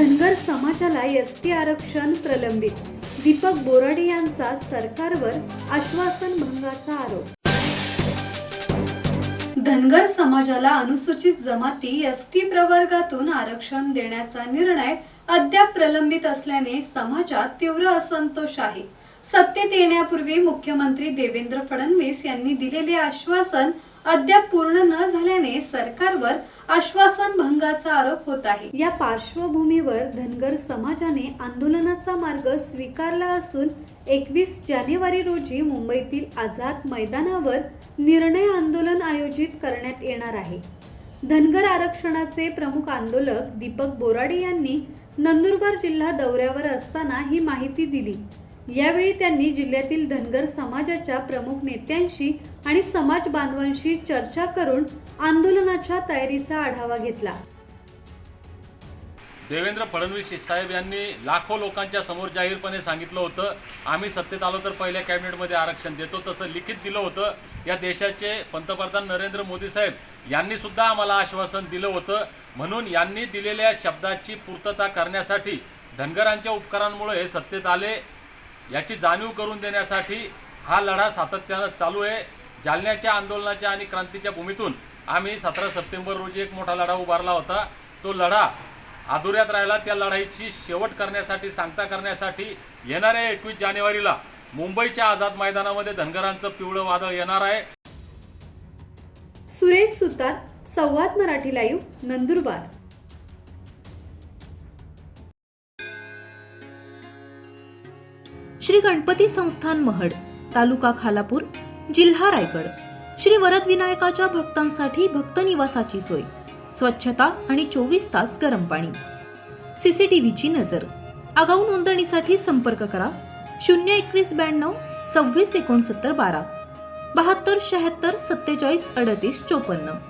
धनगर समाजाला एसटी आरक्षण प्रलंबित, दीपक बोराडे यांचा सरकारवर आश्वासन भंगाचा आरोप। धनगर समाजाला अनुसूचित जमाती एसटी प्रवर्गातून आरक्षण देण्याचा निर्णय अद्याप प्रलंबित असल्याने समाजात तीव्र असंतोष आहे। सत्तेत येण्यापूर्वी मुख्यमंत्री देवेंद्र फडणवीस यांनी दिलेले आश्वासन अद्याप पूर्ण न झाल्याने सरकारवर आश्वासन भंगाचा आरोप होत आहे। या पार्श्वभूमीवर धनगर समाजाने आंदोलनाचा मार्ग स्वीकारला असून 21 जानेवारी रोजी मुंबईतील आझाद मैदानावर निर्णय आंदोलन आयोजित करण्यात येणार आहे। धनगर आरक्षणाचे प्रमुख आंदोलक दीपक बोराडे यांनी नंदुरबार जिल्हा दौऱ्यावर असताना ही माहिती दिली। यावेळी त्यांनी जिल्ह्यातील धनगर समाजाच्या प्रमुख नेत्यांशी आणि समाज बांधवांशी चर्चा करून आंदोलनाच्या तयारीचा आढावा घेतला। देवेंद्र फडणवीस साहेब यांनी लाखो लोकांच्या समोर जाहीरपणे सांगितलं होतं, आम्ही सत्तेत आलो तर पहिल्या कॅबिनेटमध्ये आरक्षण देतो, तसं लिखित दिलं होतं। या देशाचे पंतप्रधान नरेंद्र मोदी साहेब यांनी सुद्धा आम्हाला आश्वासन दिलं होतं। म्हणून यांनी दिलेल्या शब्दाची पूर्तता करण्यासाठी धनगरांच्या उपकारांमुळे हे सत्तेत आले याची जाणीव करून देण्यासाठी हा लढा सातत्यानं चालू आहे। जालन्याच्या आंदोलनाच्या आणि क्रांतीच्या भूमीतून आम्ही 17 सप्टेंबर रोजी एक मोठा लढा उभारला होता। तो लढा अधुऱ्यात राहिला। त्या लढाईची शेवट करण्यासाठी, सांगता करण्यासाठी येणाऱ्या 21 जानेवारीला मुंबईच्या आझाद मैदानामध्ये धनगरांचं पिवळं वादळ येणार आहे। सुरेश सुतार, संवाद मराठी लाईव्ह, नंदुरबार। श्री गणपती संस्थान महड, तालुका खालापूर, जिल्हा रायगड। श्री वरद विनायकाच्या भक्तांसाठी भक्त निवासाची सोय, स्वच्छता आणि 24 तास गरम पाणी, सीसीटीव्हीची नजर। आगाऊ नोंदणीसाठी संपर्क करा 021 92 26 69 12 72 76 47 38 54।